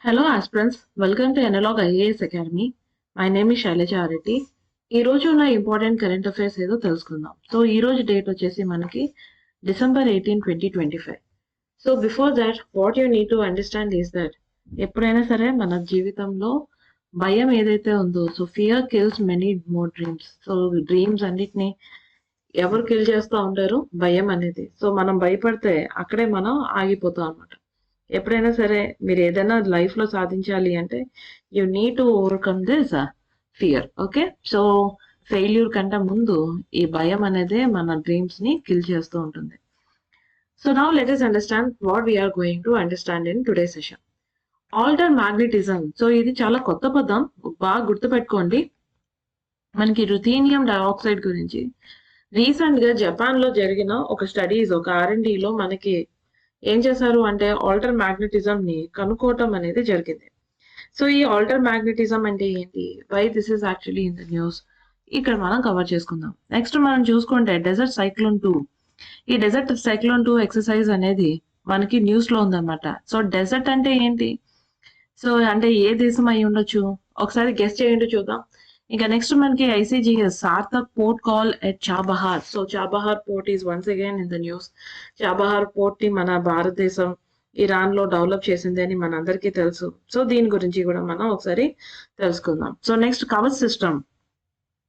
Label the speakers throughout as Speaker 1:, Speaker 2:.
Speaker 1: Hello aspirants, welcome to Analog IAS Academy. My name is Shailaja Aretti. ఈ రోజు ఉన్న important current affairs ఏదో తెలుసుకుందాం. సో ఈ రోజు డేట్ వచ్చేసి మనకి December 18, 2025. So before that what you need to understand is that ఎప్పుడైనా సరే మన జీవితంలో భయం ఏదైతే ఉందో, so fear kills many more dreams. So dreams అన్నిటిని ఎవరు కిల్ చేస్తూ ఉంటారు? భయం అనేది. సో మనం భయపడితే అక్కడే మనం ఆగిపోతాం అనమాట. ఎప్పుడైనా సరే మీరు ఏదైనా లైఫ్ లో సాధించాలి అంటే you need to overcome this fear. Okay, so failure కంటే ముందు ఈ భయం అనేది మన డ్రీమ్స్ ని కిల్ చేస్తూ ఉంటుంది. So now let us understand what we're going to understand in today session. Alter magnetism. So ఇది చాలా కొత్త పదం, బాగా గుర్తుపెట్టుకోండి. మనకి రుథీనియం డయాక్సైడ్ గురించి రీసెంట్ గా జపాన్ లో జరిగిన ఒక స్టడీస్, ఒక R&D లో మనకి ఏం చేశారు అంటే ఆల్టర్ మ్యాగ్నెటిజం ని కనుక్కోవటం అనేది జరిగింది. సో ఈ ఆల్టర్ మ్యాగ్నెటిజం అంటే ఏంటి, why this is actually in the news, ఇక్కడ మనం కవర్ చేసుకుందాం. నెక్స్ట్ మనం చూసుకుంటే డెజర్ట్ సైక్లోన్ 2. ఈ డెజర్ట్ సైక్లోన్ 2 ఎక్సర్సైజ్ అనేది మనకి న్యూస్ లో ఉందన్నమాట. సో డెజర్ట్ అంటే ఏంటి, సో అంటే ఏ దేశం అయి ఉండొచ్చు, ఒకసారి గెస్ట్ చేయండి చూద్దాం. ఇంకా నెక్స్ట్ మనకి ICGS Sarthak port call at Chabahar. So Chabahar port is once again in the news. Chabahar port ని మన భారతదేశం ఇరాన్ లో డెవలప్ చేసింది అని మనందరికీ తెలుసు. సో దీని గురించి కూడా మనం ఒకసారి తెలుసుకుందాం. So next Kavach system.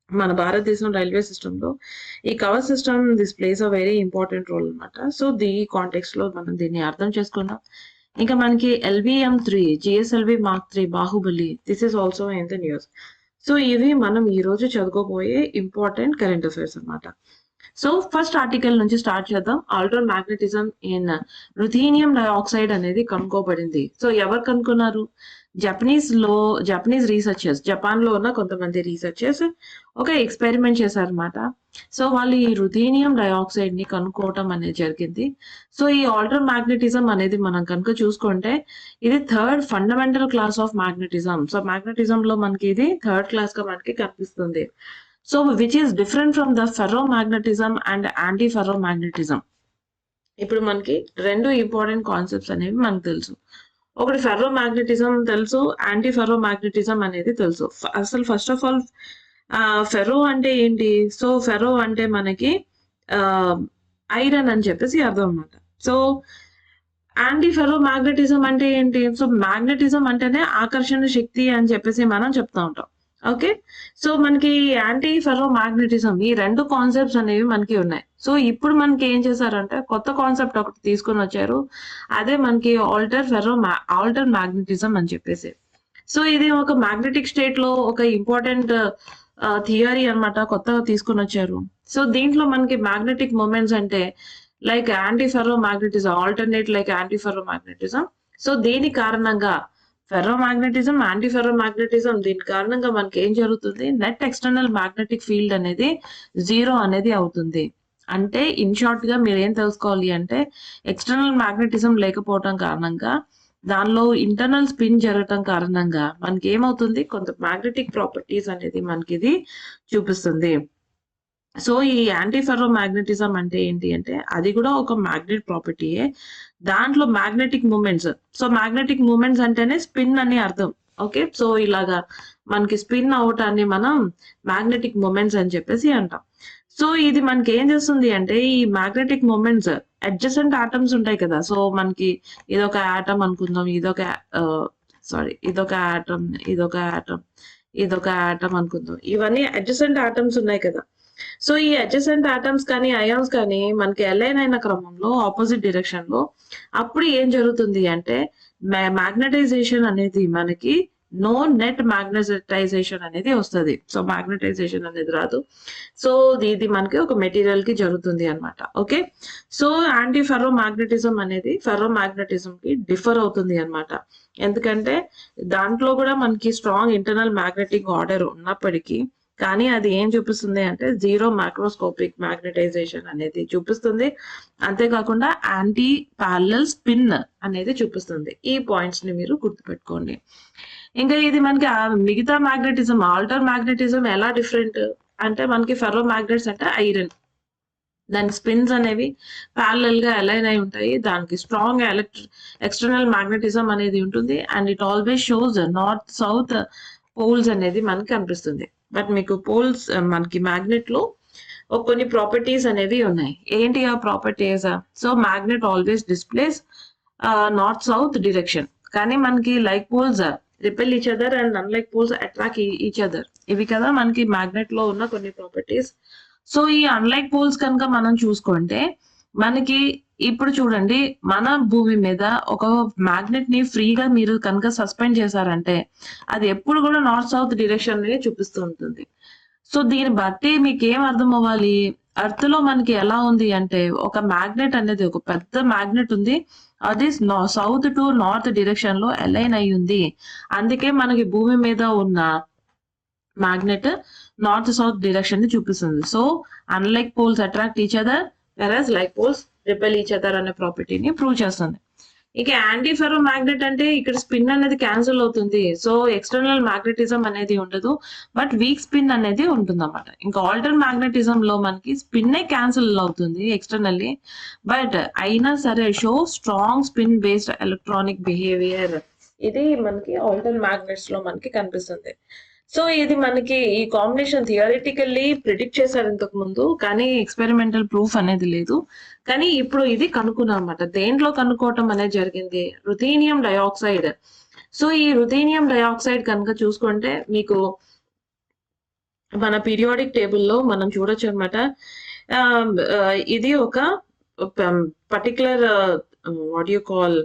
Speaker 1: మన భారతదేశం రైల్వే సిస్టమ్ లో ఈ Kavach system this plays a very important role అనమాట. సో ఈ కాంటెక్స్ట్ లో మనం దీన్ని అర్థం చేసుకుందాం. ఇంకా మనకి LVM-3 GSLV Mark 3 Baahubali, this is also in the news. So ఇవి మనం ఈ రోజు చదువుకోబోయే ఇంపార్టెంట్ కరెంట్ అఫైర్స్ అన్నమాట. సో ఫస్ట్ ఆర్టికల్ నుంచి స్టార్ట్ చేద్దాం. ఆల్టర్ మ్యాగ్నెటిజం ఇన్ రుథీనియం డయాక్సైడ్ అనేది కనుక్కోబడింది. సో ఎవరు కనుక్కున్నారు? జపనీస్ రీసెర్చర్స్, జపాన్ లో ఉన్న కొంతమంది రీసెర్చర్స్ ఒక ఎక్స్పెరిమెంట్ చేశారనమాట. సో వాళ్ళు ఈ రుథీనియం డయాక్సైడ్ ని కనుక్కోవటం అనేది జరిగింది. సో ఈ ఆల్టర్ మ్యాగ్నెటిజం అనేది మనం కనుక చూసుకుంటే ఇది third fundamental class of magnetism. So magnetism లో మనకి ఇది థర్డ్ క్లాస్ గా మనకి కనిపిస్తుంది. So which is different from the ferro magnetism and anti ferro magnetism. ఇప్పుడు మనకి రెండు ఇంపార్టెంట్ కాన్సెప్ట్స్ అనేవి మనకు తెలుసు. ఒకటి ఫెర్రో మ్యాగ్నెటిజం తెలుసు, యాంటీ ఫెర్రో మ్యాగ్నెటిజం అనేది తెలుసు. అసలు ఫస్ట్ ఆఫ్ ఆల్ ఫెర్రో అంటే ఏంటి? సో ఫెర్రో అంటే మనకి ఐరన్ అని చెప్పేసి అర్థం అన్నమాట. సో యాంటీ ఫెర్రో మ్యాగ్నెటిజం అంటే ఏంటి? సో మ్యాగ్నెటిజం అంటేనే ఆకర్షణ శక్తి అని చెప్పేసి మనం చెప్తా ఉంటాం. ఓకే, సో మనకి యాంటీ ఫెర్రో మ్యాగ్నెటిజం ఈ రెండు కాన్సెప్ట్స్ అనేవి మనకి ఉన్నాయి. సో ఇప్పుడు మనకి ఏం చేశారంటే కొత్త కాన్సెప్ట్ ఒకటి తీసుకొని వచ్చారు, అదే మనకి ఆల్టర్ మ్యాగ్నెటిజం అని చెప్పేసి. సో ఇది ఒక మ్యాగ్నెటిక్ స్టేట్ లో ఒక ఇంపార్టెంట్ థియరీ అన్నమాట, కొత్తగా తీసుకొని వచ్చారు. సో దీంట్లో మనకి మ్యాగ్నెటిక్ మూమెంట్స్ అంటే like anti ferro magnetism, alternate like anti ferro magnetism. So దీని కారణంగా ferro magnetism, anti ferro magnetism, దీని కారణంగా మనకి ఏం జరుగుతుంది? నెట్ ఎక్స్టర్నల్ మ్యాగ్నెటిక్ ఫీల్డ్ అనేది జీరో అనేది అవుతుంది. అంటే ఇన్ షార్ట్ గా మీరు ఏం తెలుసుకోవాలి అంటే ఎక్స్టర్నల్ మ్యాగ్నెటిజం లేకపోవటం కారణంగా దానిలో ఇంటర్నల్ స్పిన్ జరగటం కారణంగా మనకి ఏమవుతుంది? కొంత మ్యాగ్నెటిక్ ప్రాపర్టీస్ అనేది మనకి ఇది చూపిస్తుంది. సో ఈ యాంటీ ఫెర్రో మ్యాగ్నెటిజం అంటే ఏంటి అంటే అది కూడా ఒక మ్యాగ్నెట్ ప్రాపర్టీయే. దాంట్లో magnetic moments, so magnetic moments అంటేనే స్పిన్ అని అర్థం. ఓకే, సో ఇలాగా మనకి స్పిన్ అవటాన్ని మనం మ్యాగ్నెటిక్ మూమెంట్స్ అని చెప్పేసి అంటాం. సో ఇది మనకి ఏం చేస్తుంది అంటే ఈ మ్యాగ్నెటిక్ మూమెంట్స్ అడ్జసెంట్ ఆటమ్స్ ఉంటాయి కదా. సో మనకి ఇదొక ఆటం అనుకుందాం, ఇదొక ఆటం, ఇదొక ఆటం అనుకుందాం. ఇవన్నీ అడ్జసెంట్ ఆటమ్స్ ఉన్నాయి కదా. సో ఈ అడ్జసెంట్ ఆటమ్స్ కానీ అయాన్స్ కానీ మనకి అలైన్ అయిన క్రమంలో ఆపోజిట్ డైరెక్షన్ లో అప్పుడు ఏం జరుగుతుంది అంటే మ్యాగ్నటైజేషన్ అనేది మనకి నో నెట్ మ్యాగ్నటైజేషన్ అనేది వస్తుంది. సో మ్యాగ్నటైజేషన్ అనేది రాదు. సో ఇది మనకి ఒక మెటీరియల్ కి జరుగుతుంది అనమాట. Okay, so anti ferro magnetism అనేది ఫెర్రో మ్యాగ్నెటిజం కి డిఫర్ అవుతుంది అనమాట. ఎందుకంటే దాంట్లో కూడా మనకి స్ట్రాంగ్ ఇంటర్నల్ మ్యాగ్నెటిక్ ఆర్డర్ ఉన్నప్పటికీ కానీ అది ఏం చూపిస్తుంది అంటే జీరో మైక్రోస్కోపిక్ మ్యాగ్నటైజేషన్ అనేది చూపిస్తుంది. అంతేకాకుండా యాంటీ ప్యారలల్ స్పిన్ అనేది చూపిస్తుంది. ఈ పాయింట్స్ ని మీరు గుర్తుపెట్టుకోండి. ఇంకా ఇది మనకి మిగతా మ్యాగ్నెటిజం, ఆల్టర్ మ్యాగ్నెటిజం ఎలా డిఫరెంట్ అంటే మనకి ఫెర్రో మ్యాగ్నెట్స్ అంటే ఐరన్, దాని స్పిన్స్ అనేవి ప్యారలల్ గా అలైన్ అయి ఉంటాయి. దానికి స్ట్రాంగ్ ఎక్స్టర్నల్ మ్యాగ్నెటిజం అనేది ఉంటుంది. And it always shows north south poles అనేది మనకి కనిపిస్తుంది. బట్ మీకు పోల్స్ మనకి మ్యాగ్నెట్ లో కొన్ని ప్రాపర్టీస్ అనేవి ఉన్నాయి. ఏంటి ఆ properties? So magnet always displays north south direction. కానీ మనకి like poles repel each other and unlike poles attract each other. ఇవి కదా మనకి మ్యాగ్నెట్ లో ఉన్న కొన్ని ప్రాపర్టీస్. సో ఈ అన్లైక్ పోల్స్ కనుక మనం చూసుకుంటే మనకి ఇప్పుడు చూడండి, మన భూమి మీద ఒక మ్యాగ్నెట్ ని ఫ్రీగా మీరు కనుక సస్పెండ్ చేశారంటే అది ఎప్పుడు కూడా నార్త్ సౌత్ డిరెక్షన్ ని చూపిస్తూ ఉంటుంది. సో దీన్ని బట్టి మీకు ఏం అర్థం అవ్వాలి? అర్త్ లో మనకి ఎలా ఉంది అంటే ఒక మ్యాగ్నెట్ అనేది, ఒక పెద్ద మ్యాగ్నెట్ ఉంది, అది సౌత్ టు నార్త్ డిరెక్షన్ లో అలైన్ అయి ఉంది. అందుకే మనకి భూమి మీద ఉన్న మ్యాగ్నెట్ నార్త్ సౌత్ డైరెక్షన్ ని చూపిస్తుంది. So unlike poles attract each other, whereas like poles repel each other అనే ప్రాపర్టీని ప్రూవ్ చేస్తుంది. ఇక యాంటీ ఫెర్రో మ్యాగ్నెట్ అంటే ఇక్కడ స్పిన్ అనేది క్యాన్సిల్ అవుతుంది. సో ఎక్స్టర్నల్ మ్యాగ్నెటిజం అనేది ఉండదు, బట్ వీక్ స్పిన్ అనేది ఉంటుంది అన్నమాట. ఇంకా ఆల్టర్ మ్యాగ్నెటిజం లో మనకి స్పిన్ క్యాన్సిల్ అవుతుంది ఎక్స్టర్నల్లీ, బట్ అయినా సరే show strong spin based electronic behaviour. ఇది మనకి ఆల్టర్ మ్యాగ్నెట్స్ లో మనకి కనిపిస్తుంది. సో ఇది మనకి ఈ కాంబినేషన్ థియరిటికల్లీ ప్రిడిక్ట్ చేశారు ఇంతకు ముందు, కానీ ఎక్స్పెరిమెంటల్ ప్రూఫ్ అనేది లేదు. కానీ ఇప్పుడు ఇది కనుక్కున్నాం అనమాట. దేంట్లో కనుక్కోవటం అనేది జరిగింది? రుథీనియం డయాక్సైడ్. సో ఈ రుథీనియం డయాక్సైడ్ కనుక చూసుకుంటే మీకు మన పీరియాడిక్ టేబుల్లో మనం చూడొచ్చు అనమాట. ఇది ఒక particular what you call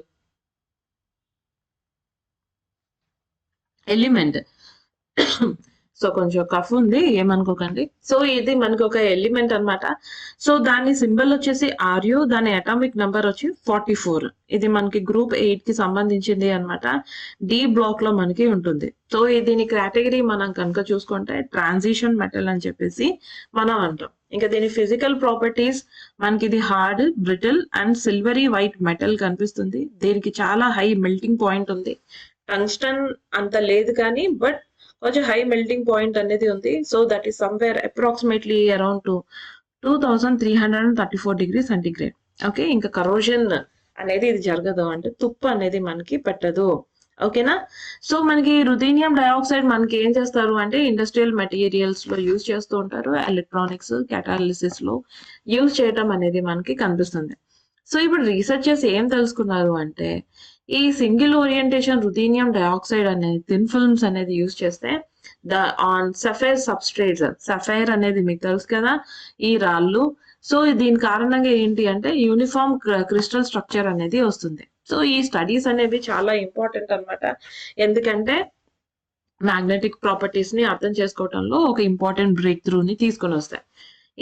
Speaker 1: element. So కొంచెం కఫ్ ఉంది, ఏమనుకోకండి. సో ఇది మనకి ఒక ఎలిమెంట్ అన్నమాట. సో దాని సింబల్ వచ్చేసి ఆర్యు, దాని అటామిక్ నంబర్ వచ్చి 44. ఇది మనకి గ్రూప్ 8 కి సంబంధించింది అన్నమాట. డి బ్లాక్ లో మనకి ఉంటుంది. సో దీని కేటగిరీ మనం కనుక చూసుకుంటే ట్రాన్సిషన్ మెటల్ అని చెప్పేసి మనం అంటాం. ఇంకా దీని ఫిజికల్ ప్రాపర్టీస్ మనకి ఇది hard, brittle and silvery white metal కనిపిస్తుంది. దీనికి చాలా హై మెల్టింగ్ పాయింట్ ఉంది. టంగ్స్టన్ అంత లేదు కానీ బట్ కొంచెం హై మెల్టింగ్ పాయింట్ అనేది ఉంది. So that is somewhere approximately around 2334 degree centigrade. Okay, ఇంకా కరోజన్ అనేది ఇది జరగదు, అంటే తుప్పు అనేది మనకి పెట్టదు. ఓకేనా? సో మనకి రుథీనియం డయాక్సైడ్ మనకి ఏం చేస్తారు అంటే ఇండస్ట్రియల్ మెటీరియల్స్ లో యూజ్ చేస్తూ ఉంటారు, ఎలక్ట్రానిక్స్ క్యాటాలిసిస్ లో యూజ్ చేయటం అనేది మనకి కనిపిస్తుంది. సో ఇప్పుడు రీసెర్చర్స్ ఏం తెలుసుకున్నారు అంటే ఈ సింగిల్ ఓరియంటేషన్ రుథీనియం డయాక్సైడ్ అనేది థిన్ ఫిల్మ్స్ అనేది యూజ్ చేస్తే ఆన్ సఫైర్ సబ్స్ట్రేట్స్, సఫైర్ అనేది మీకు తెలుసు కదా ఈ రాళ్ళు. సో దీని కారణంగా ఏంటి అంటే యూనిఫామ్ క్రిస్టల్ స్ట్రక్చర్ అనేది వస్తుంది. సో ఈ స్టడీస్ అనేవి చాలా ఇంపార్టెంట్ అన్నమాట. ఎందుకంటే మ్యాగ్నెటిక్ ప్రాపర్టీస్ ని అర్థం చేసుకోవడంలో ఒక ఇంపార్టెంట్ బ్రేక్ త్రూని తీసుకొని వస్తాయి.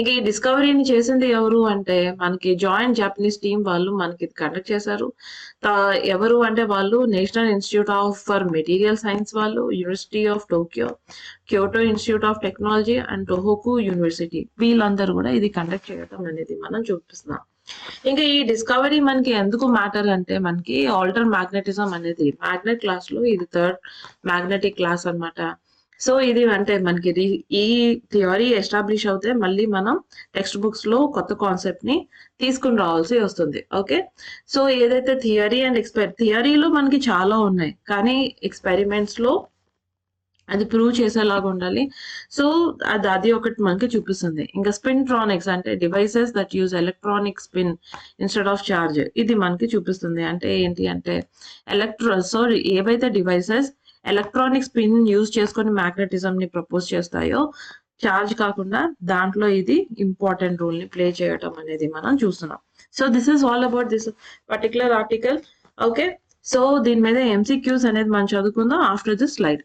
Speaker 1: ఇక ఈ డిస్కవరీని చేసింది ఎవరు అంటే మనకి జాయింట్ జాపనీస్ టీం వాళ్ళు మనకి కండక్ట్ చేశారు. ఎవరు అంటే వాళ్ళు national institute of for material science వాళ్ళు, university of Tokyo, Kyoto institute of technology and Tohoku university, వీళ్ళందరూ కూడా ఇది కండక్ట్ చేయడం అనేది మనం చూపిస్తున్నాం. ఇంకా ఈ డిస్కవరీ మనకి ఎందుకు మ్యాటర్ అంటే మనకి ఆల్టర్ మ్యాగ్నెటిజం అనేది మ్యాగ్నెట్ క్లాస్ లో ఇది థర్డ్ మ్యాగ్నెటిక్ క్లాస్ అన్నమాట. సో ఇది అంటే మనకి ఈ థియరీ ఎస్టాబ్లిష్ అవుతే మళ్ళీ మనం టెక్స్ట్ బుక్స్ లో కొత్త కాన్సెప్ట్ ని తీసుకుని రావాల్సి వస్తుంది. ఓకే, సో ఏదైతే థియరీ అండ్ థియరీలో మనకి చాలా ఉన్నాయి, కానీ ఎక్స్పెరిమెంట్స్ లో అది ప్రూవ్ చేసేలాగా ఉండాలి. సో అది ఒకటి మనకి చూపిస్తుంది. ఇంకా స్పిన్ట్రానిక్స్ అంటే devices that use electronic spin instead of charge, ఇది మనకి చూపిస్తుంది. అంటే ఏంటి అంటే సో ఏవైతే డివైసెస్ ఎలక్ట్రానిక్ స్పిన్ యూజ్ చేసుకొని మ్యాగ్నెటిజం ని ప్రపోజ్ చేస్తాయో చార్జ్ కాకుండా, దాంట్లో ఇది ఇంపార్టెంట్ రోల్ ని ప్లే చేయటం అనేది మనం చూస్తున్నాం. So this is all about this particular article. Okay, so దీని మీద ఎంసీక్యూస్ అనేది మనం చదువుకుందాం ఆఫ్టర్ దిస్ స్లైడ్.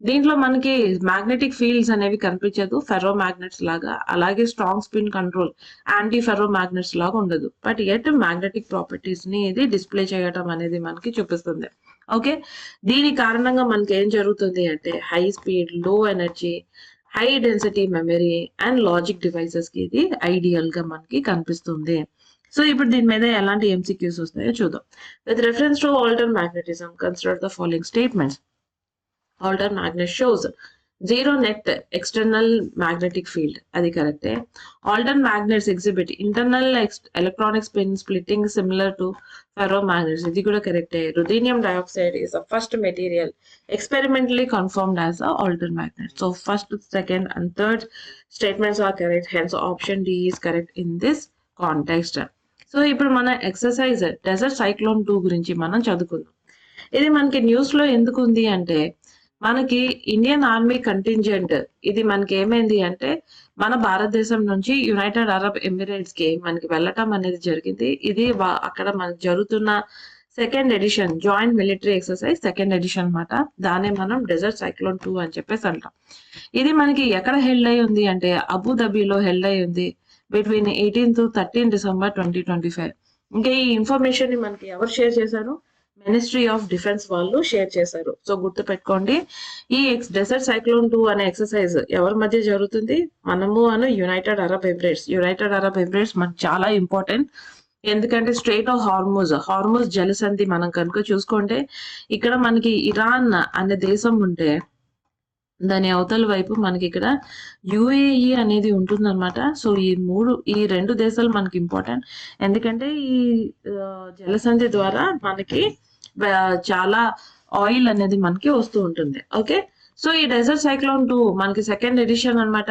Speaker 1: దీంట్లో మనకి మ్యాగ్నెటిక్ ఫీల్డ్స్ అనేవి కనిపించదు ఫెర్రో మ్యాగ్నెట్స్ లాగా, అలాగే strong spin control anti ferro magnets లాగా ఉండదు, బట్ ఎట్ మ్యాగ్నెటిక్ ప్రాపర్టీస్ ని ఇది డిస్ప్లే చేయడం అనేది మనకి చూపిస్తుంది. ఓకే, దీని కారణంగా మనకి ఏం జరుగుతుంది అంటే హై స్పీడ్, లో energy, high density memory and logic devices కి ఇది ఐడియల్ గా మనకి కనిపిస్తుంది. సో ఇప్పుడు దీని మీద ఎలాంటి ఎంసీక్యూస్ వస్తాయో చూద్దాం. With reference to alter magnetism, consider the following statements. Alter magnet shows zero net external magnetic field, అది కరెక్టే. Alter magnets exhibit internal electronic spin splitting similar to ferro magnets, ఇది కూడా కరెక్టే. Ruthenium dioxide is the first material experimentally confirmed as a alternate magnet. So first, second and third statements are correct, hence option D is correct in this context. So ఇప్పుడు మన exercise dessert cyclone 2 గురించి మనం చదువుకుందాం. ఇది మనకి news లో ఎందుకు ఉంది అంటే, మనకి ఇండియన్ ఆర్మీ కంటింజెంట్ ఇది మనకి ఏమైంది అంటే, మన భారతదేశం నుంచి యునైటెడ్ అరబ్ ఎమిరేట్స్ కి మనకి వెళ్ళటం అనేది జరిగింది. ఇది అక్కడ మనకి జరుగుతున్న second edition joint military exercise second edition అన్నమాట. దాన్ని మనం డెజర్ట్ సైక్లోన్ 2 అని చెప్పేసి అంటాం. ఇది మనకి ఎక్కడ హెల్డ్ అయి ఉంది అంటే అబుదాబిలో హెల్డ్ అయి ఉంది బిట్వీన్ 18 to 13 డిసెంబర్ 2025. ఇంకా ఈ ఇన్ఫర్మేషన్ ని మనకి ఎవరు షేర్ చేశారు? మినిస్ట్రీ ఆఫ్ డిఫెన్స్ వాళ్ళు షేర్ చేశారు. సో గుర్తు పెట్టుకోండి, ఈ డెజర్ట్ సైక్లోన్ 2 అనే ఎక్సర్సైజ్ ఎవరి మధ్య జరుగుతుంది? మనము అను United Arab Emirates. United Arab Emirates మనకు చాలా ఇంపార్టెంట్, ఎందుకంటే స్ట్రెయిట్ ఆఫ్ హార్మోజ్ జలసంధి మనం కనుక చూసుకుంటే, ఇక్కడ మనకి ఇరాన్ అనే దేశం ఉంటే దాని అవతల వైపు మనకి ఇక్కడ యుఏఈ అనేది ఉంటుందన్నమాట. సో ఈ రెండు దేశాలు మనకి ఇంపార్టెంట్, ఎందుకంటే ఈ జలసంధి ద్వారా మనకి చాలా ఆయిల్ అనేది మనకి వస్తూ ఉంటుంది. ఓకే, సో ఈ డెజర్ట్ సైక్లోన్ 2 మనకి సెకండ్ ఎడిషన్ అన్నమాట.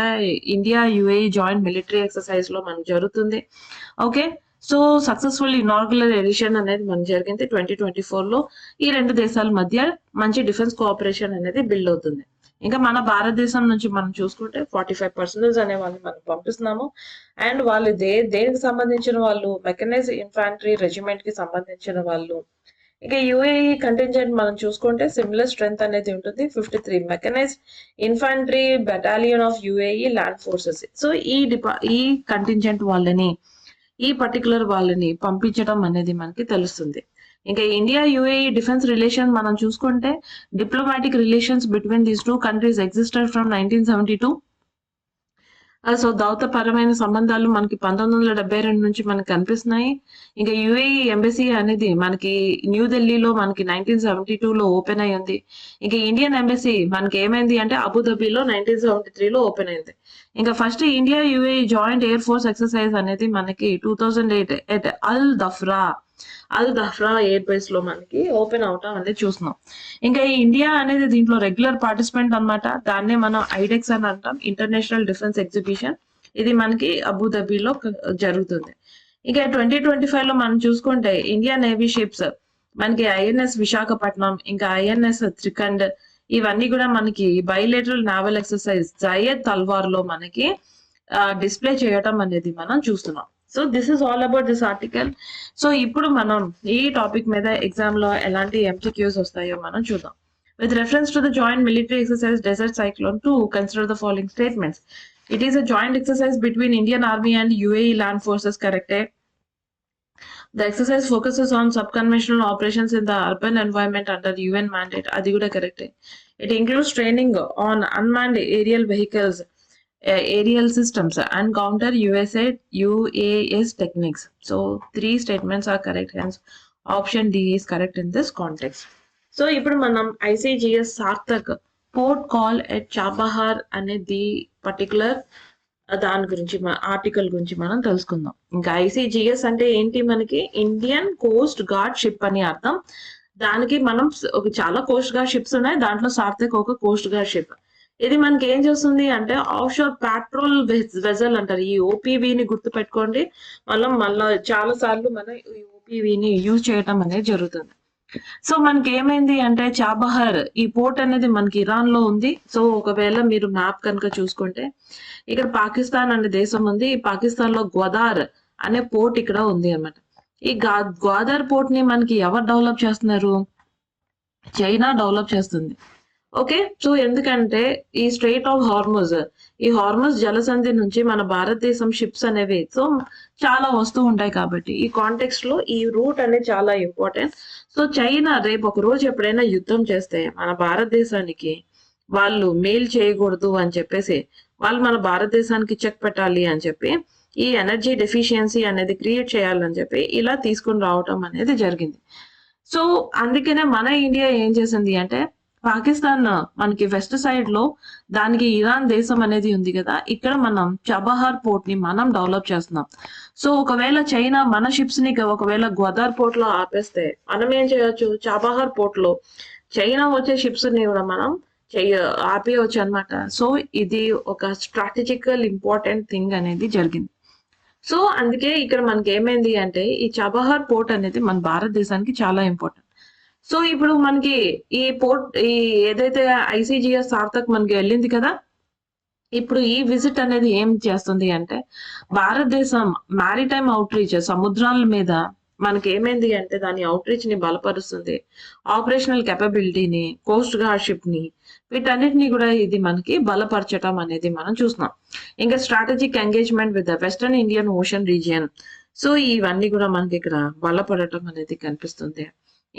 Speaker 1: India UAE joint military exercise లో మనకి జరుగుతుంది. ఓకే, సో సక్సెస్ఫుల్ ఇనాగ్యులర్ ఎడిషన్ అనేది మనకి జరిగింది 2024 లో. ఈ రెండు దేశాల మధ్య మంచి డిఫెన్స్ కోఆపరేషన్ అనేది బిల్డ్ అవుతుంది. ఇంకా మన భారతదేశం నుంచి మనం చూసుకుంటే 45% అనే వాళ్ళని మనం పంపిస్తున్నాము. అండ్ వాళ్ళు దేనికి సంబంధించిన వాళ్ళు? మెకనైజ్డ్ ఇన్ఫాంట్రీ రెజిమెంట్ కి సంబంధించిన వాళ్ళు. ఇక యుఏఈ కంటింజెంట్ మనం చూసుకుంటే సిమిలర్ స్ట్రెంగ్త్ అనేది ఉంటుంది, 53 mechanised infantry battalion of UAE land forces. So ఈ కంటింజెంట్ వాళ్ళని, ఈ పర్టికులర్ వాళ్ళని పంపించడం అనేది మనకి తెలుస్తుంది. ఇంకా ఇండియా యుఏఈ డిఫెన్స్ రిలేషన్ మనం చూసుకుంటే, diplomatic relations between these two countries existed from 1972. So దౌత్యపరమైన సంబంధాలు మనకి 1972 నుంచి మనకి కనిపిస్తున్నాయి. ఇంకా యుఏఈ ఎంబసీ అనేది మనకి న్యూఢిల్లీలో మనకి 1972 లో ఓపెన్ అయి ఉంది. ఇంకా ఇండియన్ ఎంబసీ మనకి ఏమైంది అంటే అబుదాబిలో 1973 లో ఓపెన్ అయింది. ఇంకా first India UAE joint air force exercise అనేది మనకి 2008 at Al Dhafra air base లో మనకి ఓపెన్ అవటం అనేది చూస్తున్నాం. ఇంకా ఈ ఇండియా అనేది దీంట్లో రెగ్యులర్ పార్టిసిపెంట్ అన్నమాట. దాన్నే మనం ఐడెక్స్ అని అంటాం, ఇంటర్నేషనల్ డిఫెన్స్ ఎగ్జిబిషన్. ఇది మనకి అబుదాబిలో జరుగుతుంది. ఇంకా 2025 లో మనం చూసుకుంటే ఇండియన్ నేవీ షిప్స్ మనకి ఐఎన్ఎస్ విశాఖపట్నం, ఇంకా ఐఎన్ఎస్ త్రికండ్, ఇవన్నీ కూడా మనకి బైలేటరల్ నావల్ ఎక్సర్సైజ్ జయద్ తల్వార్ లో మనకి డిస్ప్లే చేయటం అనేది మనం చూస్తున్నాం. So this is all about this article. So ఇప్పుడు మనం ఈ టాపిక్ మీద ఎగ్జామ్ లో ఎలాంటి ఎంసీక్యూస్ వస్తాయో మనం చూద్దాం. With reference to the joint military exercise Desert Cyclone 2, consider the following statements. It is a joint exercise between Indian Army and UAE land forces, correct? The exercise focuses on subconventional operations in the urban environment under UN mandate, adi kuda correct. It includes training on unmanned aerial vehicles, aerial systems and counter UAS techniques. So 3 statements are correct, hence option D is correct in this context. So ఇప్పుడు మనం ICGS Sarthak port call at Chabahar అనేది particular దాని గురించి article గురించి మనం తెలుసుకుందాం. ఇంకా ICGS అంటే ఏంటి? మనకి ఇండియన్ కోస్ట్ గార్డ్ షిప్ అని అర్థం. దానికి మనం చాలా కోస్ట్ గార్డ్ షిప్స్ ఉన్నాయి, దాంట్లో సార్థక్ ఒక కోస్ట్ గార్డ్ షిప్. ఇది మనకి ఏం చేస్తుంది అంటే ఆఫ్ షోర్ పెట్రోల్ వెజల్ అంటారు. ఈ ఓపీవీని గుర్తు పెట్టుకోండి. మళ్ళీ చాలా సార్లు మనం ఈ ఓపీవీని యూజ్ చేయటం అనేది జరుగుతుంది. సో మనకి ఏమైంది అంటే చాబహార్ ఈ పోర్ట్ అనేది మనకి ఇరాన్ లో ఉంది. సో ఒకవేళ మీరు మ్యాప్ కనుక చూసుకుంటే ఇక్కడ పాకిస్తాన్ అనే దేశం ఉంది. ఈ పాకిస్తాన్ లో గ్వాదార్ అనే పోర్ట్ ఇక్కడ ఉంది అన్నమాట. ఈ గ్వాదార్ పోర్ట్ ని మనకి ఎవరు డెవలప్ చేస్తున్నారు? చైనా డెవలప్ చేస్తుంది. ఓకే, సో ఎందుకంటే ఈ స్ట్రెయిట్ ఆఫ్ హార్మోజ్ జలసంధి నుంచి మన భారతదేశం షిప్స్ అనేవి సో చాలా వస్తూ ఉంటాయి. కాబట్టి ఈ కాంటెక్స్ట్ లో ఈ రూట్ అనేది చాలా ఇంపార్టెంట్. సో చైనా రేపు ఒక రోజు ఎప్పుడైనా యుద్ధం చేస్తే మన భారతదేశానికి వాళ్ళు మెయిల్ చేయకూడదు అని చెప్పేసి, వాళ్ళు మన భారతదేశానికి చెక్ పెట్టాలి అని చెప్పి, ఈ ఎనర్జీ డెఫిషియన్సీ అనేది క్రియేట్ చేయాలని చెప్పి ఇలా తీసుకుని రావటం అనేది జరిగింది. సో అందుకనే మన ఇండియా ఏం చేసింది అంటే పాకిస్తాన్ మనకి వెస్ట్ సైడ్ లో దానికి ఇరాన్ దేశం అనేది ఉంది కదా, ఇక్కడ మనం చబహార్ పోర్ట్ ని మనం డెవలప్ చేస్తున్నాం. సో ఒకవేళ చైనా మన షిప్స్ ని ఒకవేళ గ్వాదర్ పోర్ట్ లో ఆపేస్తే మనం ఏం చేయొచ్చు, చబహార్ పోర్ట్ లో చైనా వచ్చే షిప్స్ ని కూడా మనం ఆపేయవచ్చు అనమాట. సో ఇది ఒక స్ట్రాటజికల్ ఇంపార్టెంట్ థింగ్ అనేది జరిగింది. సో అందుకే ఇక్కడ మనకి ఏమైంది అంటే ఈ చబహార్ పోర్ట్ అనేది మన భారతదేశానికి చాలా ఇంపార్టెంట్. సో ఇప్పుడు మనకి ఈ పోర్ట్ ఈ ఏదైతే ఐసీజీఎస్ సార్థక్ మనకి వెళ్ళింది కదా, ఇప్పుడు ఈ విజిట్ అనేది ఏం చేస్తుంది అంటే భారతదేశం మ్యారిటైమ్ అవుట్ రీచ్ సముద్రాల మీద మనకి ఏమైంది అంటే దాని అవుట్ రీచ్ ని బలపరుస్తుంది, ఆపరేషనల్ కెపబిలిటీని, కోస్ట్ గార్డ్ షిప్ ని, వీటన్నిటిని కూడా ఇది మనకి బలపరచటం అనేది మనం చూస్తున్నాం. ఇంకా strategic engagement with the western Indian ocean region. So ఇవన్నీ కూడా మనకి ఇక్కడ బలపడటం అనేది కనిపిస్తుంది.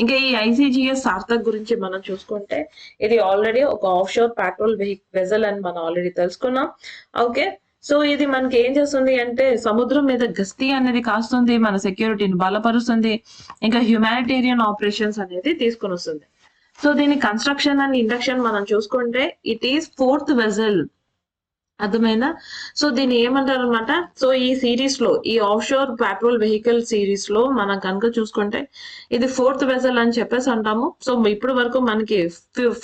Speaker 1: ఇంకా ఈ ఐసీజీఎస్ సార్థక్ గురించి మనం చూసుకుంటే ఇది ఆల్రెడీ ఒక ఆఫ్ షోర్ పెట్రోల్ వెజల్ అని మనం ఆల్రెడీ తెలుసుకున్నాం. ఓకే, సో ఇది మనకి ఏం చేస్తుంది అంటే సముద్రం మీద గస్తీ అనేది కాస్తుంది, మన సెక్యూరిటీని బలపరుస్తుంది, ఇంకా హ్యుమానిటేరియన్ ఆపరేషన్స్ అనేది తీసుకుని వస్తుంది. సో దీని కన్స్ట్రక్షన్ అండ్ ఇండక్షన్ మనం చూసుకుంటే ఇట్ ఈస్ 4th వెజల్, అర్థమైనా? సో దీన్ని ఏమంటారు అనమాట. సో ఈ సిరీస్ లో ఈ of sure petrol vehicle series లో మనం కనుక చూసుకుంటే ఇది 4th వెజల్ అని చెప్పేసి అంటాము. సో ఇప్పటి వరకు మనకి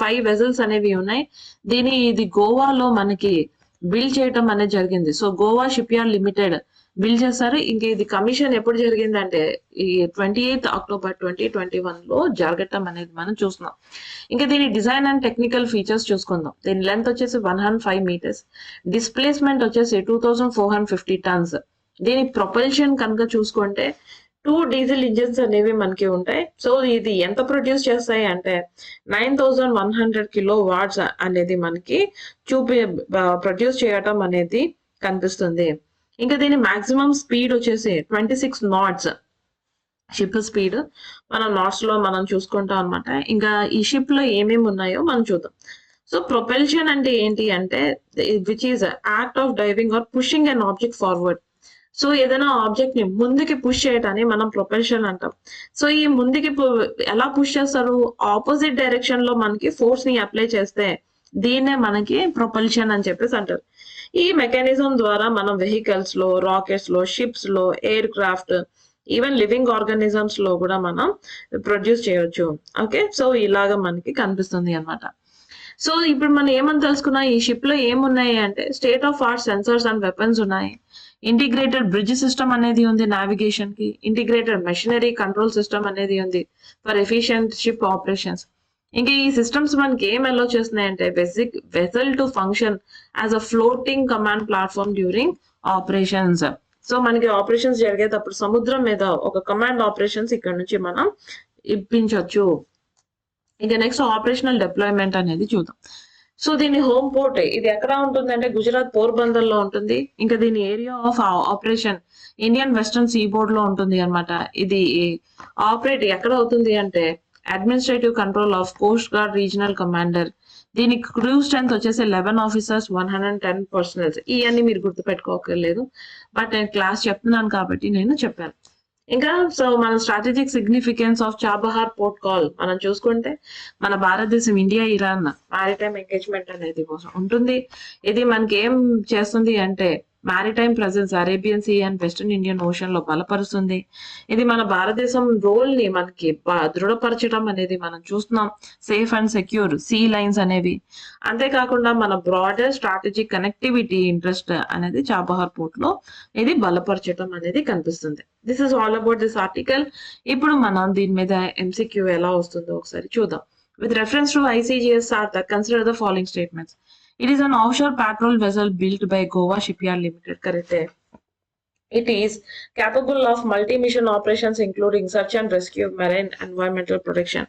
Speaker 1: 5 వెజల్స్ అనేవి ఉన్నాయి. ఇది గోవాలో మనకి బిల్డ్ చేయటం అనేది జరిగింది. So Goa ship yard limited build చేస్తారు. ఇంకా ఇది కమిషన్ ఎప్పుడు జరిగిందంటే ఈ 28th October 2021 లో జరగటం అనేది మనం చూస్తున్నాం. ఇంకా దీని డిజైన్ అండ్ టెక్నికల్ ఫీచర్స్ చూసుకుందాం. దీని లెంత్ వచ్చేసి 105 meters, డిస్ప్లేస్మెంట్ వచ్చేసి 2450 tons. దీని ప్రొపల్షన్ కనుక చూసుకుంటే 2 డీజిల్ ఇంజిన్స్ అనేవి మనకి ఉంటాయి. సో ఇది ఎంత ప్రొడ్యూస్ చేస్తాయి అంటే 9100 kilowatts అనేది మనకి ప్రొడ్యూస్ చేయటం అనేది కనిపిస్తుంది. ఇంకా దీని మాక్సిమం స్పీడ్ వచ్చేసి 26 knots షిప్ స్పీడ్ మనం నాట్స్ లో మనం చూసుకుంటాం అనమాట. ఇంకా ఈ షిప్ లో ఏమేమి ఉన్నాయో మనం చూద్దాం. సో ప్రొపెల్షన్ అంటే ఏంటి అంటే which is act of driving or pushing an object forward. So ఏదైనా ఆబ్జెక్ట్ ని ముందుకి పుష్ చేయటాన్ని మనం ప్రొపెల్షన్ అంటాం. సో ఈ ముందుకి ఎలా పుష్ చేస్తారు, ఆపోజిట్ డైరెక్షన్ లో మనకి ఫోర్స్ ని అప్లై చేస్తే దీన్నే మనకి ప్రొపల్షన్ అని చెప్పేసి అంటారు. ఈ మెకానిజం ద్వారా మనం వెహికల్స్ లో, రాకెట్స్ లో, షిప్స్ లో, air craft, even living organisms లో కూడా మనం ప్రొడ్యూస్ చేయొచ్చు. ఓకే, సో ఇలాగా మనకి కనిపిస్తుంది అన్నమాట. సో ఇప్పుడు మనం ఏమని తెలుసుకున్నాం, ఈ షిప్ లో ఏమున్నాయి అంటే state of art sensors and weapons ఉన్నాయి, ఇంటిగ్రేటెడ్ బ్రిడ్జ్ సిస్టమ్ అనేది ఉంది నావిగేషన్ కి, ఇంటిగ్రేటెడ్ మెషినరీ కంట్రోల్ సిస్టమ్ అనేది ఉంది ఫర్ ఎఫిషియెంట్ షిప్ ఆపరేషన్స్. ఇంకా ఈ సిస్టమ్స్ మనకి ఏం అలో చేస్తున్నాయంటే basic vessel to function as a floating command platform during operations. So మనకి ఆపరేషన్స్ జరిగేటప్పుడు సముద్రం మీద ఒక కమాండ్ ఆపరేషన్స్ ఇక్కడ నుంచి మనం ఇప్పించవచ్చు. ఇంకా నెక్స్ట్ ఆపరేషనల్ డిప్లాయ్మెంట్ అనేది చూద్దాం. సో దీని హోమ్ పోర్ట్ ఇది ఎక్కడ ఉంటుంది అంటే గుజరాత్ పోర్బందర్ లో ఉంటుంది. ఇంకా దీని area of operation Indian western sea board లో ఉంటుంది అన్నమాట. ఇది ఆపరేట్ ఎక్కడ అవుతుంది అంటే administrative control of coast guard regional commander. దీని క్రూ స్ట్రెంత్ వచ్చేసి 11 officers, 110 personnel. ఇవన్నీ మీరు గుర్తుపెట్టుకోకర్లేదు, బట్ నేను క్లాస్ చెప్తున్నాను కాబట్టి నేను చెప్పాను. ఇంకా సో మన strategic significance of Chabahar port call మనం చూసుకుంటే మన భారతదేశం, ఇండియా, ఇరాన్ మ్యారిటైమ్ ఎంగేజ్మెంట్ అనేది ఉంటుంది. ఇది మనకి ఏం చేస్తుంది అంటే maritime presence Arabian sea and western Indian ocean లో బలపరుస్తుంది. ఇది మన భారతదేశం రోల్ ని మనకి దృఢపరచడం అనేది మనం చూస్తున్నాం. Safe and secure sea lines అనేవి, అంతేకాకుండా మన బ్రాడర్ స్ట్రాటజిక్ కనెక్టివిటీ ఇంట్రెస్ట్ అనేది చాబహార్ పోర్ట్ లో ఇది బలపరచడం అనేది కనిపిస్తుంది. This is all about this article. ఇప్పుడు మనం దీని మీద ఎంసీక్యూ ఎలా వస్తుందో ఒకసారి చూద్దాం. With reference to ICGS Sarthak, consider the following statements. It is an offshore patrol vessel built by Goa Shipyard Limited. Correct. It is capable of multi-mission operations including search and rescue, marine environmental protection.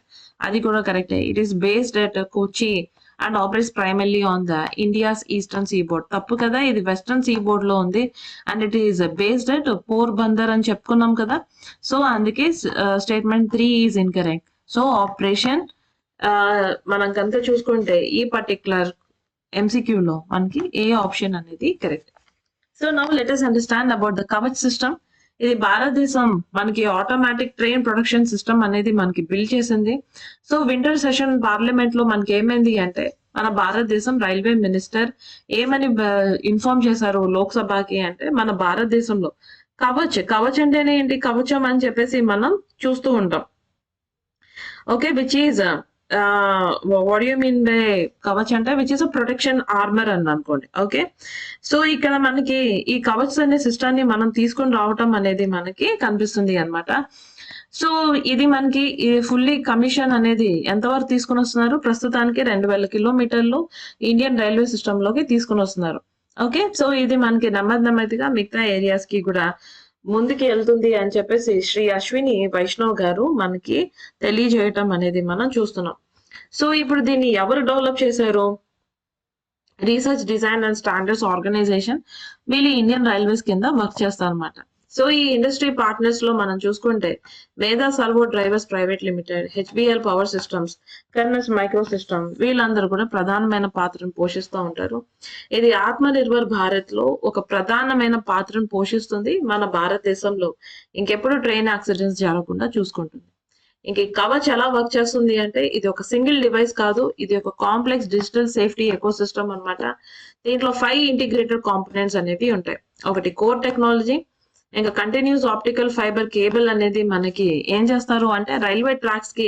Speaker 1: Adi kuda correct. It is based at Kochi and operates primarily on the India's eastern seaboard. Tappu kada, ఇది western seaboard లో ఉంది and it is based at Porbandar అని చెప్పుకున్నాం కదా. So అందుకే statement 3 is incorrect. So operation మనం కనుక చూసుకుంటే ఈ పర్టికులర్ MCQ లో మనకి ఏ ఆప్షన్ అనేది correct. So now let us understand about the Kavach system. ఇది భారతదేశం మనకి ఆటోమేటిక్ ట్రైన్ ప్రొడక్షన్ సిస్టమ్ అనేది మనకి బిల్డ్ చేసింది. సో వింటర్ సెషన్ పార్లమెంట్ లో మనకి ఏమైంది అంటే మన భారతదేశం రైల్వే మినిస్టర్ ఏమని ఇన్ఫార్మ్ చేశారు లోక్సభకి అంటే మన భారతదేశంలో కవచ్ అంటేనే ఏంటి, కవచం అని చెప్పేసి మనం చూస్తూ ఉంటాం. Okay, which is what you mean by Kavach అంటే which is a protection armour అని అనుకోండి. ఓకే, సో ఇక్కడ మనకి ఈ కవచ్ అనే సిస్టాన్ని మనం తీసుకొని రావటం అనేది మనకి కనిపిస్తుంది అన్నమాట. సో ఇది మనకి ఫుల్లీ కమిషన్ అనేది ఎంతవరకు తీసుకుని వస్తున్నారు, ప్రస్తుతానికి 2000 కిలోమీటర్లు ఇండియన్ రైల్వే సిస్టమ్ లోకి తీసుకుని వస్తున్నారు. ఓకే, సో ఇది మనకి నెమ్మదిగా మిగతా ఏరియాస్ కి కూడా ముందుకి వెళ్తుంది అని చెప్పేసి శ్రీ అశ్విని వైష్ణవ్ గారు మనకి తెలియజేయటం అనేది మనం చూస్తున్నాం. సో ఇప్పుడు దీన్ని ఎవరు డెవలప్ చేశారు, research design and standards organisation వీళ్ళు ఇండియన్ రైల్వేస్ కింద వర్క్ చేస్తారు అనమాట. సో ఈ ఇండస్ట్రీ పార్ట్నర్స్ లో మనం చూసుకుంటే Veda servo drivers private limited, HBL power systems, Kernex micro system వీళ్ళందరూ కూడా ప్రధానమైన పాత్రను పోషిస్తూ ఉంటారు. ఇది ఆత్మ నిర్భర్ భారత్ లో ఒక ప్రధానమైన పాత్రను పోషిస్తుంది. మన భారతదేశంలో ఇంకెప్పుడు ట్రైన్ యాక్సిడెంట్స్ జరగకుండా చూసుకుంటుంది. ఇంక ఈ కవచ్ ఎలా వర్క్ చేస్తుంది అంటే ఇది ఒక సింగిల్ డివైస్ కాదు, ఇది ఒక complex digital safety eco system అనమాట. దీంట్లో 5 ఇంటిగ్రేటెడ్ కాంపోనెంట్స్ అనేవి ఉంటాయి. ఒకటి కోర్ టెక్నాలజీ, ఇంకా కంటిన్యూస్ ఆప్టికల్ ఫైబర్ కేబుల్ అనేది మనకి ఏం చేస్తారు అంటే రైల్వే ట్రాక్స్ కి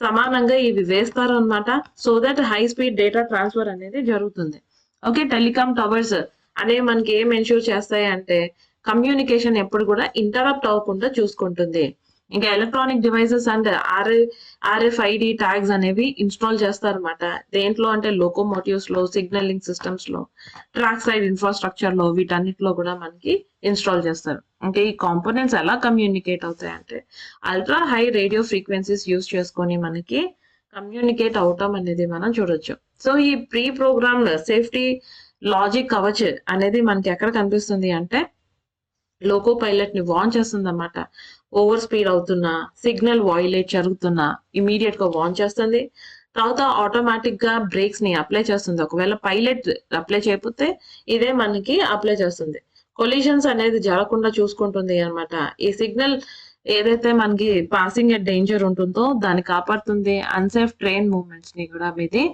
Speaker 1: సమానంగా ఇవి వేస్తారు అనమాట. So that high speed data transfer అనేది జరుగుతుంది. ఓకే, టెలికామ్ టవర్స్ అనేవి మనకి ఏం ఎన్ష్యూర్ చేస్తాయి అంటే కమ్యూనికేషన్ ఎప్పుడు కూడా ఇంటరప్ట్ అవ్వకుండా చూసుకుంటుంది. ఇంకా electronic devices and RFID tags అనేవి ఇన్స్టాల్ చేస్తారన్నమాట. దేంట్లో అంటే లోకోమోటివ్స్ లో, సిగ్నలింగ్ సిస్టమ్స్ లో, ట్రాక్ సైడ్ ఇన్ఫ్రాస్ట్రక్చర్ లో వీటన్నిటిలో కూడా మనకి ఇన్స్టాల్ చేస్తారు. అంటే ఈ కాంపోనెంట్స్ ఎలా కమ్యూనికేట్ అవుతాయి అంటే ultra high radio frequencies use చేసుకొని మనకి కమ్యూనికేట్ అవటం అనేది మనం చూడొచ్చు. సో ఈ pre programme safety logic Kavach అనేది మనకి ఎక్కడ కనిపిస్తుంది అంటే లోకో పైలట్ ని వార్న్ చేస్తుంది అన్నమాట. ఓవర్ స్పీడ్ అవుతున్నా, సిగ్నల్ వాయిలేట్ జరుగుతున్నా ఇమీడియట్ గా వార్న్ చేస్తుంది. తర్వాత ఆటోమేటిక్ గా బ్రేక్స్ ని అప్లై చేస్తుంది. ఒకవేళ పైలట్ అప్లై చేయకపోతే ఇదే మనకి అప్లై చేస్తుంది. కొలిషన్స్ అనేది జరగకుండా చూసుకుంటుంది అన్నమాట. ఈ సిగ్నల్ ఏదైతే మనకి పాసింగ్ ఎట్ డేంజర్ ఉంటుందో దాన్ని కాపాడుతుంది. అన్సేఫ్ ట్రైన్ మూవ్మెంట్స్ ని కూడా ఇది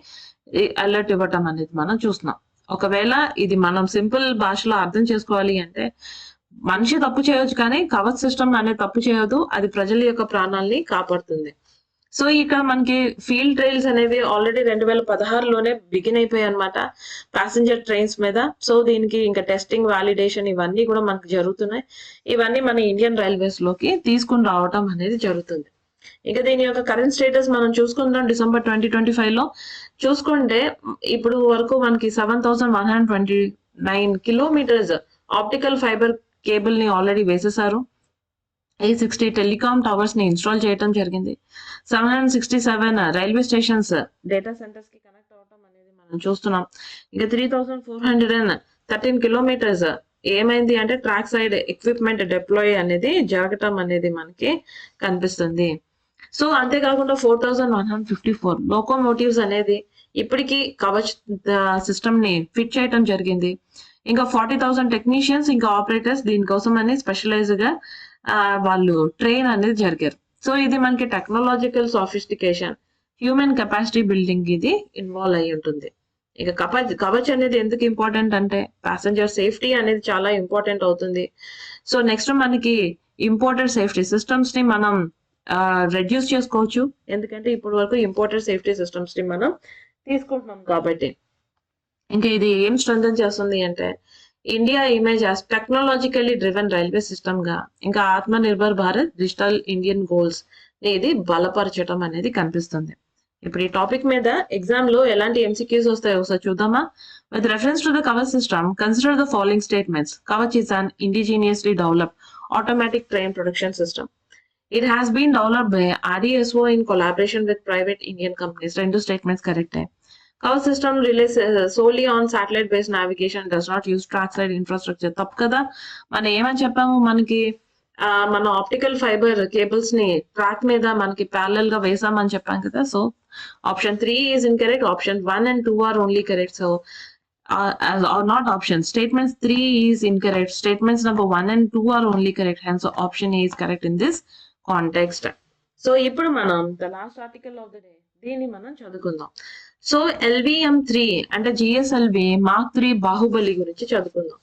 Speaker 1: అలర్ట్ ఇవ్వటం అనేది మనం చూస్తున్నాం. ఒకవేళ ఇది మనం సింపుల్ భాషలో అర్థం చేసుకోవాలి అంటే మనిషి తప్పు చేయొచ్చు కానీ కవచ్ సిస్టమ్ అనేది తప్పు చేయదు, అది ప్రజల యొక్క ప్రాణాలని కాపాడుతుంది. సో ఇక్కడ మనకి ఫీల్డ్ ట్రయల్స్ అనేవి ఆల్రెడీ 2016లోనే బిగిన్ అయిపోయాయి అనమాట ప్యాసింజర్ ట్రైన్స్ మీద. సో దీనికి ఇంకా టెస్టింగ్, వాలిడేషన్ ఇవన్నీ కూడా మనకు జరుగుతున్నాయి. ఇవన్నీ మన ఇండియన్ రైల్వేస్ లోకి తీసుకుని రావటం అనేది జరుగుతుంది. ఇంకా దీని యొక్క కరెంట్ స్టేటస్ మనం చూసుకుందాం. డిసెంబర్ 2025 లో చూసుకుంటే ఇప్పుడు వరకు మనకి 7129 కిలోమీటర్స్ ఆప్టికల్ ఫైబర్ కేబుల్ ని ఆల్రెడీ వేసేసారు. 860 టెలికామ్ టవర్స్ ని ఇన్స్టాల్ చేయడం జరిగింది. 767 రైల్వే స్టేషన్స్ డేటా సెంటర్స్ కి కనెక్ట్ అవటం అనేది మనం చూస్తున్నాం. ఇంకా 3413 కిలోమీటర్స్ ఏమైంది అంటే ట్రాక్ సైడ్ ఎక్విప్మెంట్ డిప్లాయ్ అనేది జరగటం అనేది మనకి కనిపిస్తుంది. సో అంతేకాకుండా 4154 లోకోమోటివ్స్ అనేది ఇప్పటికీ కవచ్ సిస్టమ్ ని ఫిట్ చేయటం జరిగింది. ఇంకా 40,000 టెక్నీషియన్స్ ఇంకా ఆపరేటర్స్ దీనికోసం అని స్పెషలైజ్ గా వాళ్ళు ట్రైన్ అనేది జరిగారు. సో ఇది మనకి టెక్నాలజికల్ సాఫిస్టికేషన్, హ్యూమన్ కెపాసిటీ బిల్డింగ్ ఇది ఇన్వాల్వ్ అయి ఉంటుంది. ఇక కవచ్ అనేది ఎందుకు ఇంపార్టెంట్ అంటే ప్యాసింజర్ సేఫ్టీ అనేది చాలా ఇంపార్టెంట్ అవుతుంది. సో నెక్స్ట్ మనకి ఇంపోర్టెడ్ సేఫ్టీ సిస్టమ్స్ ని మనం రెడ్యూస్ చేసుకోవచ్చు, ఎందుకంటే ఇప్పటి వరకు ఇంపోర్టెడ్ సేఫ్టీ సిస్టమ్స్ ని మనం తీసుకుంటున్నాం కాబట్టి. ఇంకా ఇది ఏం స్ట్రెంథన్ చేస్తుంది అంటే India image as technologically driven railway system గా, ఇంకా ఆత్మ nirbhar Bharat digital Indian goals ఇది బలపరచడం అనేది కనిపిస్తుంది. ఇప్పుడు ఈ టాపిక్ మీద ఎగ్జామ్ లో ఎలాంటి ఎంసీక్యూస్ వస్తాయో ఒకసారి చూద్దామా. With reference to the Kavach system consider the following statements. Kavach is an indigenously developed automatic train production system. It has been developed by RDSO in collaboration with private Indian companies. Rendu statements correct. Kavach system relies solely on satellite based navigation, does not use trackside infrastructure. తప్పు కదా, మనం ఏమని చెప్పాము, మనకి మన optical fibre cables ని track మీద మనకి ప్యారలల్ గా వేసామని చెప్పాం కదా. So option 3 is incorrect, option 1 and 2 are only correct. So or not option. Statements 3 is incorrect. Statements number 1 and 2 are only correct. Hence, option A is correct in this context. So, ఇప్పుడు మనం the last article of the day దీన్ని మనం చదువుకుందాం. So LVM3 అంటే GSLV Mark 3 Baahubali గురించి చదువుకుందాం.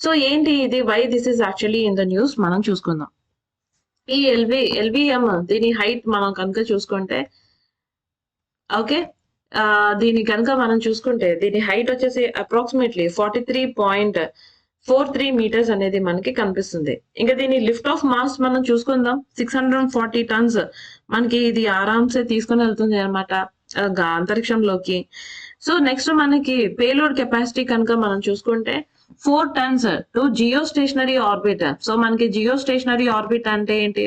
Speaker 1: So ఏంటి ఇది, why this is actually in the news మనం చూసుకుందాం. ఈ LVM దీని హైట్ మనం కనుక చూసుకుంటే, ఓకే, దీని కనుక మనం చూసుకుంటే దీని హైట్ వచ్చేసి అప్రాక్సిమేట్లీ 43.43 మీటర్స్ అనేది మనకి కనిపిస్తుంది. ఇంకా దీని లిఫ్ట్ ఆఫ్ మాస్ మనం చూసుకుందాం. 640 టన్స్ మనకి ఇది ఆరామ్సే తీసుకుని వెళ్తుంది అనమాట అంతరిక్షంలోకి. సో నెక్స్ట్ మనకి పేలోడ్ కెపాసిటీ కనుక మనం చూసుకుంటే 4 tons to geostationary orbit. So మనకి జియో స్టేషనరీ ఆర్బిట్ అంటే ఏంటి,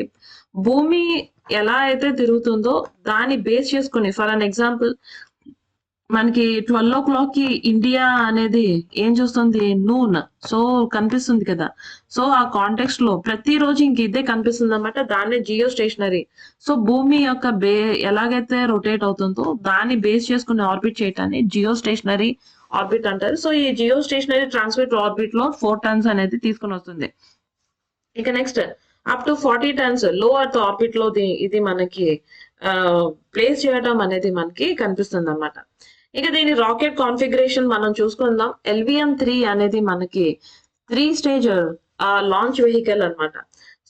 Speaker 1: భూమి ఎలా అయితే తిరుగుతుందో దాన్ని బేస్ చేసుకుని, ఫర్ అన్ ఎగ్జాంపుల్ మనకి 12 o'clock కి ఇండియా అనేది ఏం చూస్తుంది, నూన్. సో కనిపిస్తుంది కదా. సో ఆ కాంటెక్స్ట్ లో ప్రతిరోజు ఇంక ఇదే కనిపిస్తుంది అనమాట. దాన్ని జియో స్టేషనరీ. సో భూమి యొక్క ఎలాగైతే రొటేట్ అవుతుందో దాన్ని బేస్ చేసుకుని ఆర్బిట్ చేయటాన్ని జియో స్టేషనరీ ఆర్బిట్ అంటారు. సో ఈ జియో స్టేషనరీ ట్రాన్స్మిట్ ఆర్బిట్ లో 4 టన్స్ అనేది తీసుకుని వస్తుంది. ఇక నెక్స్ట్ అప్ టు 40 టన్స్ లో అర్త్ ఆర్బిట్ లో ఇది మనకి ప్లేస్ చేయడం అనేది మనకి కనిపిస్తుంది అన్నమాట. ఇక దీని రాకెట్ కాన్ఫిగరేషన్ మనం చూసుకుందాం. LVM3 అనేది మనకి 3 స్టేజ్ లాంచ్ వెహికల్ అన్నమాట.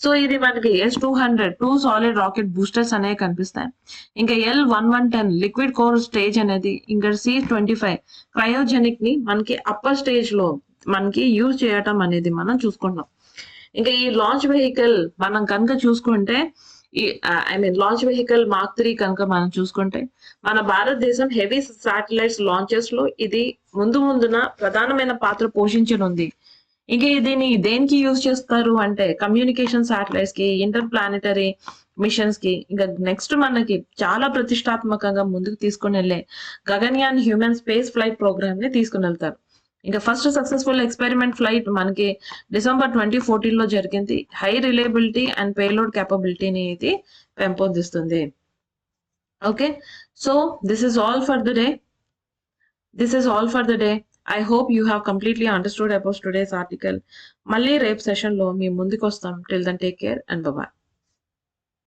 Speaker 1: సో ఇది మనకి S200 2 సాలిడ్ రాకెట్ బూస్టర్స్ అనేవి కనిపిస్తాయి. ఇంకా L1110 లిక్విడ్ కోర్ స్టేజ్ అనేది, ఇంకా C25 క్రయోజెనిక్ ని మనకి అప్పర్ స్టేజ్ లో మనకి యూజ్ చేయటం అనేది మనం చూసుకుంటాం. ఇంకా ఈ లాంచ్ వెహికల్ మనం కనుక చూసుకుంటే, లాంచ్ వెహికల్ మార్క్ 3 కనుక మనం చూసుకుంటే, మన భారతదేశం హెవీ శాటిలైట్స్ లాంచెస్ లో ఇది ముందున ప్రధానమైన పాత్ర పోషించనుంది. ఇంకా దీన్ని దేనికి యూజ్ చేస్తారు అంటే కమ్యూనికేషన్ శాటిలైట్స్ కి, ఇంటర్ ప్లానెటరీ మిషన్స్ కి, ఇంకా నెక్స్ట్ మనకి చాలా ప్రతిష్టాత్మకంగా ముందుకు తీసుకుని వెళ్ళే Gaganyaan human space flight programme ని తీసుకుని వెళ్తారు. ఇంకా ఫస్ట్ సక్సెస్ఫుల్ ఎక్స్పెరిమెంట్ ఫ్లైట్ మనకి December 2014 లో జరిగింది. హై రిలయబిలిటీ అండ్ పేలోడ్ క్యాపబిలిటీని ఇది పెంపొందిస్తుంది. Okay, so this is all for the day. I hope you have completely understood about today's article. మళ్ళీ రేపు సెషన్ లో మీ ముందుకు వస్తాం. Till then, take care and bye-bye.